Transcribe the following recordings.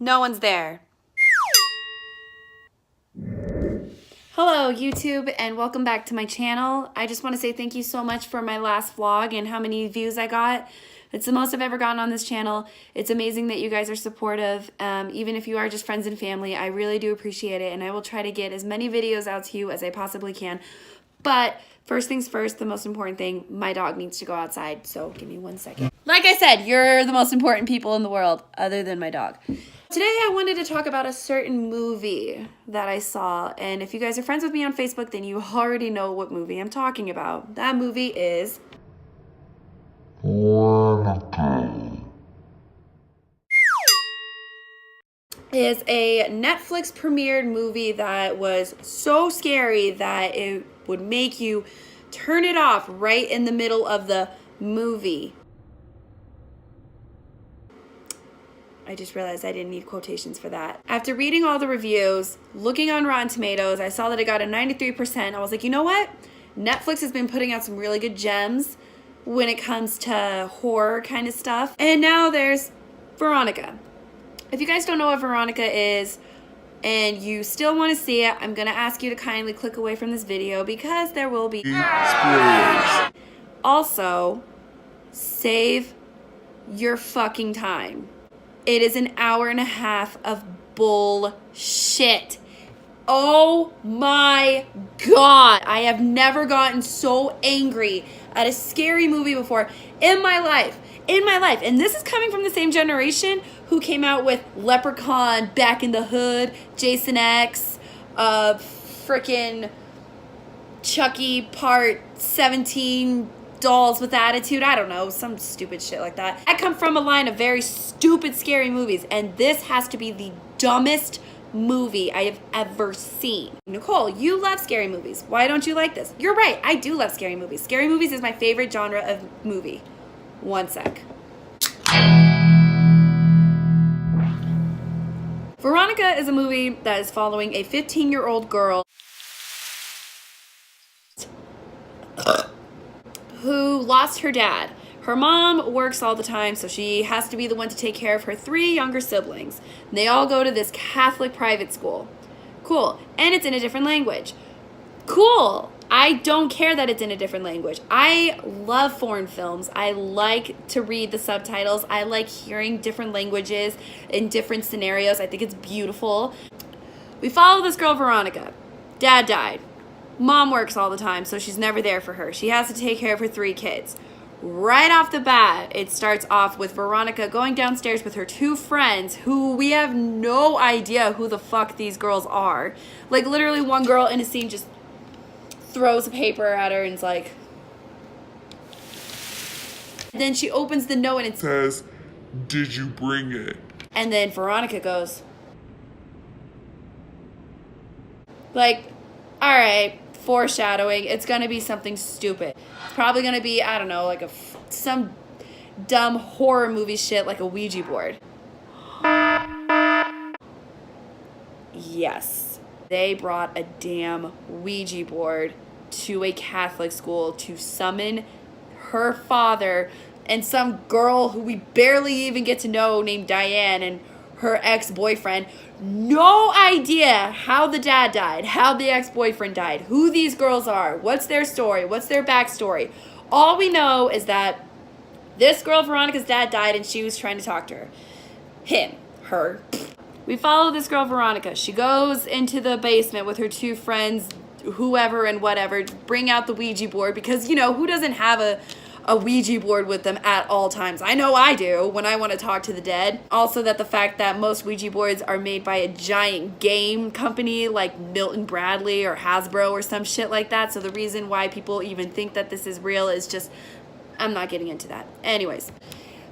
No one's there. Hello YouTube and welcome back to my channel. I just want to say thank you so much for my last vlog and how many views I got. It's the most I've ever gotten on this channel. It's amazing that you guys are supportive. Even if you are just friends and family, I really do appreciate it, and I will try to get as many videos out to you as I possibly can. But first things first, the most important thing, my dog needs to go outside, so give me 1 second. Like I said, you're the most important people in the world other than my dog. Today I wanted to talk about a certain movie that I saw, and if you guys are friends with me on Facebook, then you already know what movie I'm talking about. That movie is Veronica. Is a Netflix premiered movie that was so scary that it would make you turn it off right in the middle of the movie. I just realized I didn't need quotations for that. After reading all the reviews, looking on Rotten Tomatoes, I saw that it got a 93%. I was like, you know what? Netflix has been putting out some really good gems when it comes to horror kind of stuff. And now there's Veronica. If you guys don't know what Veronica is and you still want to see it, I'm going to ask you to kindly click away from this video because there will be spoilers. Also, save your fucking time. It is an hour and a half of bullshit. Oh my God. I have never gotten so angry at a scary movie before in my life. And this is coming from the same generation who came out with Leprechaun, Back in the Hood, Jason X, frickin' Chucky Part 17, Dolls with Attitude, I don't know, some stupid shit like that. I come from a line of very stupid, scary movies, and this has to be the dumbest movie I have ever seen. Nicole, you love scary movies. Why don't you like this? You're right, I do love scary movies. Scary movies is my favorite genre of movie. 1 sec. Veronica is a movie that is following a 15-year-old girl who lost her dad. Her mom works all the time, so she has to be the one to take care of her 3 younger siblings. They all go to this Catholic private school. Cool. And it's in a different language. Cool. I don't care that it's in a different language. I love foreign films. I like to read the subtitles. I like hearing different languages in different scenarios. I think it's beautiful. We follow this girl, Veronica. Dad died. Mom works all the time, so she's never there for her. She has to take care of her 3 kids. Right off the bat, it starts off with Veronica going downstairs with her 2 friends who we have no idea who the fuck these girls are. Like, literally one girl in a scene just throws a paper at her and is like... Then she opens the note and it says, "Did you bring it?" And then Veronica goes... Like, alright, foreshadowing. It's gonna be something stupid. It's probably gonna be, I don't know, like some dumb horror movie shit like a Ouija board. Yes. They brought a damn Ouija board to a Catholic school to summon her father and some girl who we barely even get to know named Diane and her ex-boyfriend. No idea how the dad died, how the ex-boyfriend died, who these girls are, what's their story, what's their backstory. All we know is that this girl, Veronica's dad, died and she was trying to talk to her. Him. Her. We follow this girl, Veronica. She goes into the basement with her 2 friends, whoever and whatever, bring out the Ouija board because, you know, who doesn't have a Ouija board with them at all times? I know I do when I want to talk to the dead. Also, that the fact that most Ouija boards are made by a giant game company like Milton Bradley or Hasbro or some shit like that. So the reason why people even think that this is real is just, I'm not getting into that. Anyways,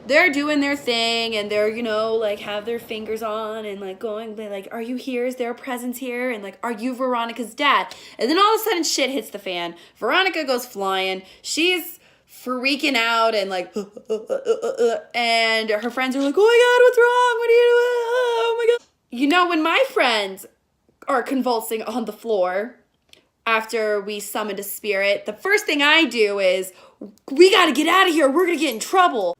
they're doing their thing and they're, you know, like have their fingers on and like going, like, are you here? Is there a presence here? And like, are you Veronica's dad? And then all of a sudden shit hits the fan. Veronica goes flying. She's freaking out and like, and her friends are like, oh my God, what's wrong? What are you doing? Oh my God. You know, when my friends are convulsing on the floor after we summoned a spirit, the first thing I do is, we got to get out of here. We're going to get in trouble.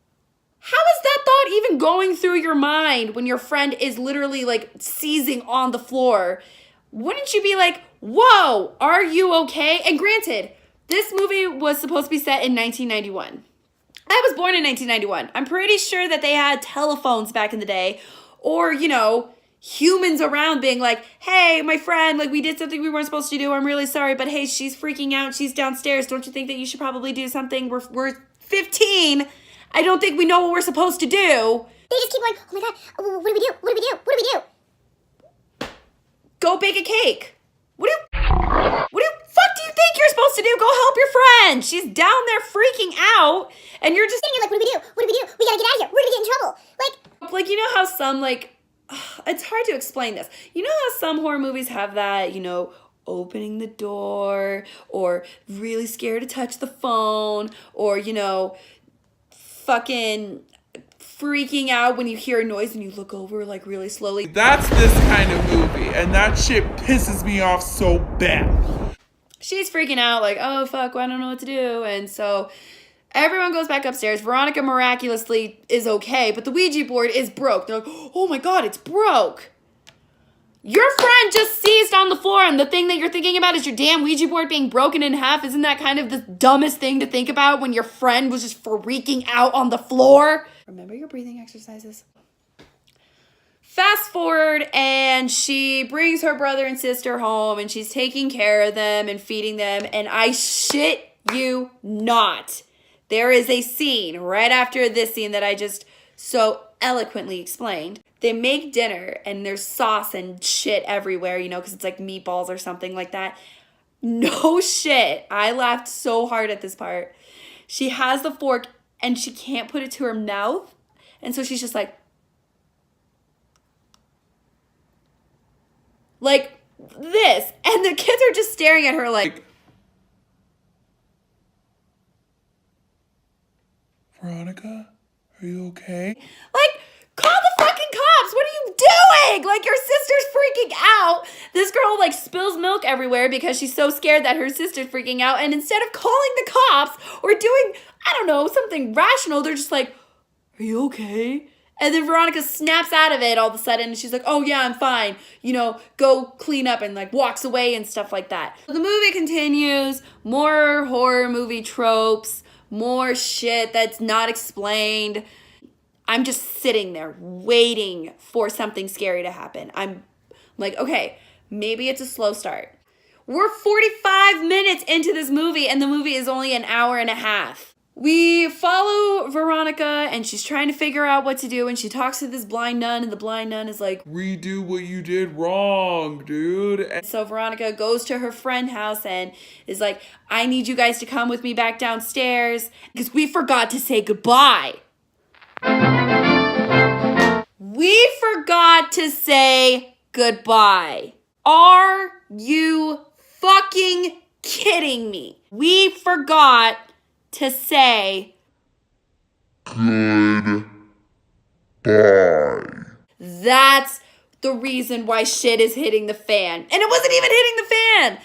How is that thought even going through your mind when your friend is literally like seizing on the floor? Wouldn't you be like, whoa, are you okay? And granted, this movie was supposed to be set in 1991. I was born in 1991. I'm pretty sure that they had telephones back in the day, or, you know, humans around being like, hey, my friend, like, we did something we weren't supposed to do. I'm really sorry, but hey, she's freaking out. She's downstairs. Don't you think that you should probably do something? We're 15. I don't think we know what we're supposed to do. They just keep like, oh my God, what do we do? What do we do? What do we do? Go bake a cake. What do fuck do you think you're supposed to do? Go help your friend. She's down there freaking out, and you're just sitting here like, what do we do? What do we do? We gotta get out of here. We're gonna get in trouble. Like, you know how some, like, it's hard to explain this. You know how some horror movies have that, you know, opening the door, or really scared to touch the phone, or, you know, fucking freaking out when you hear a noise and you look over like really slowly. That's this kind of movie, and that shit pisses me off so bad. She's freaking out like, oh fuck, I don't know what to do. And so everyone goes back upstairs. Veronica miraculously is okay, but the Ouija board is broke. They're like, oh my God, it's broke. Your friend just seized on the floor, and the thing that you're thinking about is your damn Ouija board being broken in half. Isn't that kind of the dumbest thing to think about when your friend was just freaking out on the floor? Remember your breathing exercises. Fast forward, and she brings her brother and sister home, and she's taking care of them and feeding them, and I shit you not, there is a scene right after this scene that I just so eloquently explained. They make dinner, and there's sauce and shit everywhere, you know, because it's like meatballs or something like that. No shit. I laughed so hard at this part. She has the fork, and she can't put it to her mouth, and so she's just like this. And the kids are just staring at her like, Veronica, are you okay? Like, call the fucking cops. What are you doing? Like, your sister's freaking out. This girl, like, spills milk everywhere because she's so scared that her sister's freaking out. And instead of calling the cops or doing, I don't know, something rational, they're just like, are you okay? And then Veronica snaps out of it all of a sudden, and she's like, oh yeah, I'm fine. You know, go clean up, and like walks away and stuff like that. The movie continues, more horror movie tropes, more shit that's not explained. I'm just sitting there waiting for something scary to happen. I'm like, okay, maybe it's a slow start. We're 45 minutes into this movie, and the movie is only an hour and a half. We follow Veronica, and she's trying to figure out what to do, and she talks to this blind nun, and the blind nun is like, redo what you did wrong, dude. And so Veronica goes to her friend's house and is like, I need you guys to come with me back downstairs because we forgot to say goodbye. We forgot to say goodbye. Are you fucking kidding me? We forgot to say goodbye. That's the reason why shit is hitting the fan. And it wasn't even hitting the fan.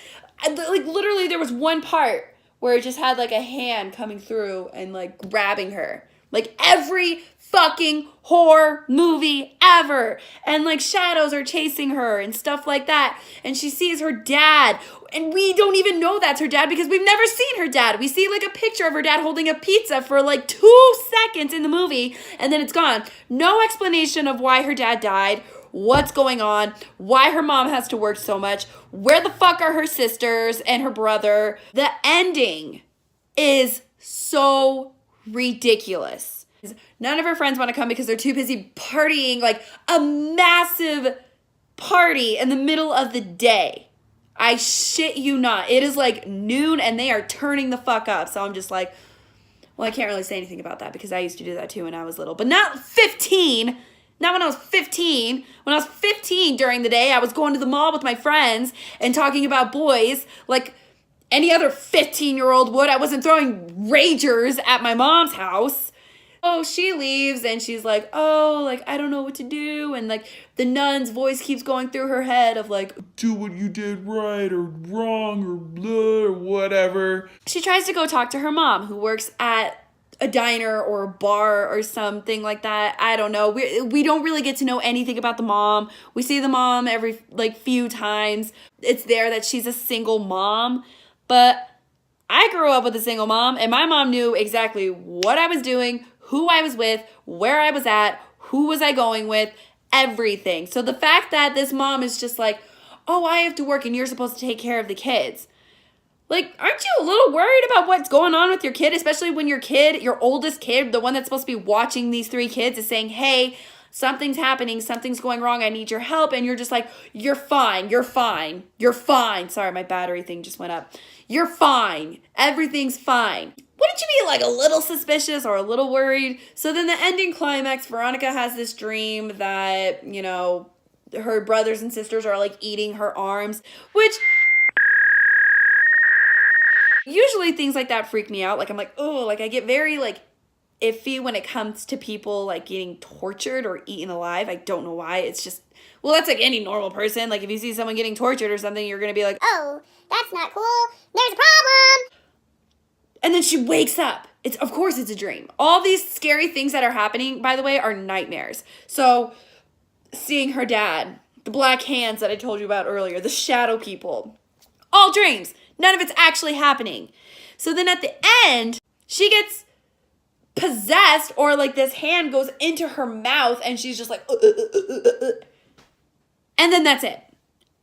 Like, literally, there was one part where it just had, like, a hand coming through and, like, grabbing her. Like, every fucking horror movie ever. And, like, shadows are chasing her and stuff like that. And she sees her dad. And we don't even know that's her dad because we've never seen her dad. We see, like, a picture of her dad holding a pizza for, like, 2 seconds in the movie. And then it's gone. No explanation of why her dad died. What's going on? Why her mom has to work so much? Where the fuck are her sisters and her brother? The ending is so ridiculous. None of her friends want to come because they're too busy partying, like a massive party in the middle of the day. I shit you not. It is like noon and they are turning the fuck up. So I'm just like, well, I can't really say anything about that because I used to do that too when I was little. But not 15. Not when I was 15. When I was 15 during the day, I was going to the mall with my friends and talking about boys like any other 15-year-old would. I wasn't throwing ragers at my mom's house. Oh, she leaves and she's like, oh, like, I don't know what to do. And like the nun's voice keeps going through her head of like, do what you did right or wrong or blah or whatever. She tries to go talk to her mom who works at a diner or a bar or something like that. I don't know. We don't really get to know anything about the mom. We see the mom every like few times. It's there that she's a single mom, but I grew up with a single mom, and my mom knew exactly what I was doing, who I was with, where I was at, who was I going with, everything. So the fact that this mom is just like, oh, I have to work and you're supposed to take care of the kids. Like, aren't you a little worried about what's going on with your kid, especially when your kid, your oldest kid, the one that's supposed to be watching these 3 kids, is saying, hey, something's happening, something's going wrong, I need your help, and you're just like, you're fine, you're fine, you're fine. Sorry, my battery thing just went up. You're fine, everything's fine. Wouldn't you be like a little suspicious or a little worried? So then the ending climax, Veronica has this dream that, you know, her brothers and sisters are like eating her arms, which... usually things like that freak me out. Like, I'm like, oh, like I get very like iffy when it comes to people like getting tortured or eaten alive. I don't know why. It's just, well, that's like any normal person. Like if you see someone getting tortured or something, you're going to be like, Oh, that's not cool. There's a problem. and then she wakes up. Of course it's a dream. All these scary things that are happening, by the way, are nightmares. So seeing her dad, the black hands that I told you about earlier, the shadow people, all dreams. None of it's actually happening. So then at the end, she gets possessed, or like this hand goes into her mouth and she's just like, and then that's it.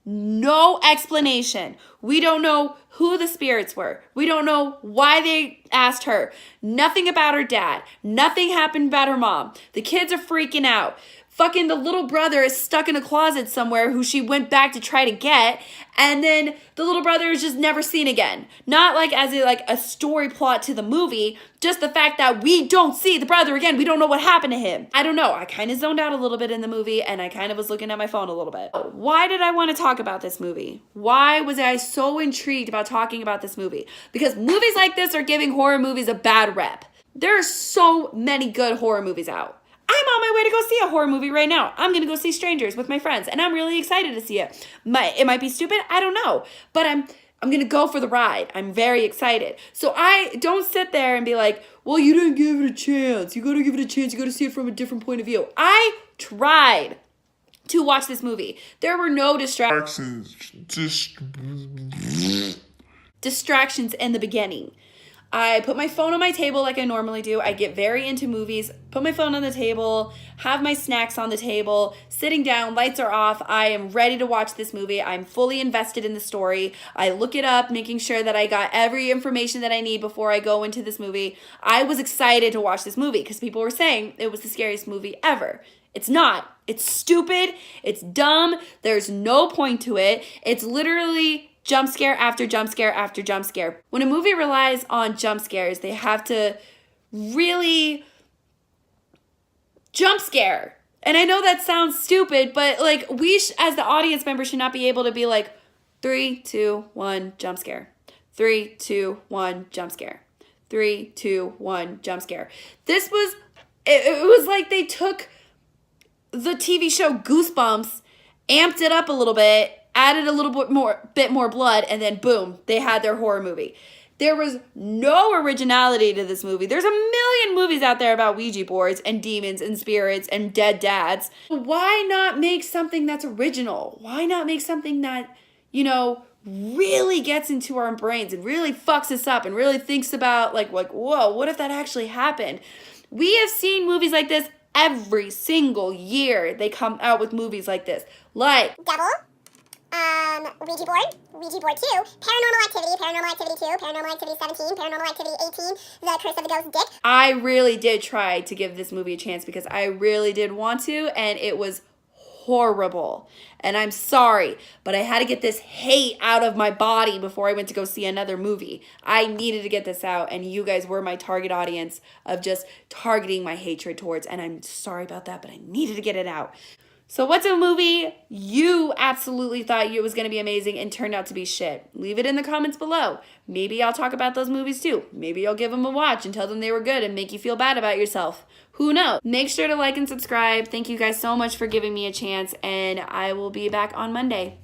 No explanation. We don't know who the spirits were. We don't know why they asked her. Nothing about her dad. Nothing happened about her mom. The kids are freaking out. Fucking the little brother is stuck in a closet somewhere who she went back to try to get, and then the little brother is just never seen again. Not like as a story plot to the movie, just the fact that we don't see the brother again. We don't know what happened to him. I don't know. I kind of zoned out a little bit in the movie, and I kind of was looking at my phone a little bit. Why did I want to talk about this movie? Why was I so intrigued about talking about this movie? Because movies like this are giving horror movies a bad rep. There are so many good horror movies out. I'm on my way to go see a horror movie right now. I'm going to go see Strangers with my friends, and I'm really excited to see it. It might be stupid. I don't know. But I'm going to go for the ride. I'm very excited. So I don't sit there and be like, well, you didn't give it a chance. You got to give it a chance. You got to see it from a different point of view. I tried to watch this movie. There were no distractions in the beginning. I put my phone on my table like I normally do. I get very into movies, put my phone on the table, have my snacks on the table, sitting down, lights are off. I am ready to watch this movie. I'm fully invested in the story. I look it up, making sure that I got every information that I need before I go into this movie. I was excited to watch this movie because people were saying it was the scariest movie ever. It's not. It's stupid. It's dumb. There's no point to it. It's literally jump scare after jump scare after jump scare. When a movie relies on jump scares, they have to really jump scare. And I know that sounds stupid, but like we as the audience member should not be able to be like 3, 2, 1 jump scare. 3, 2, 1 jump scare. 3, 2, 1 jump scare. This was it was like they took the TV show Goosebumps, amped it up a little bit, added a little bit more blood, and then boom, they had their horror movie. There was no originality to this movie. There's a million movies out there about Ouija boards and demons and spirits and dead dads. Why not make something that's original? Why not make something that, you know, really gets into our brains and really fucks us up and really thinks about like whoa, what if that actually happened? We have seen movies like this every single year. They come out with movies like this. Like Devil. Ouija board 2, Paranormal Activity 2, Paranormal Activity 17, Paranormal Activity 18, The Curse of the Ghost Dick. I really did try to give this movie a chance because I really did want to, and it was horrible. And I'm sorry, but I had to get this hate out of my body before I went to go see another movie. I needed to get this out, and you guys were my target audience of just targeting my hatred towards, and I'm sorry about that, but I needed to get it out. So what's a movie you absolutely thought it was going to be amazing and turned out to be shit? Leave it in the comments below. Maybe I'll talk about those movies too. Maybe I'll give them a watch and tell them they were good and make you feel bad about yourself. Who knows? Make sure to like and subscribe. Thank you guys so much for giving me a chance, and I will be back on Monday.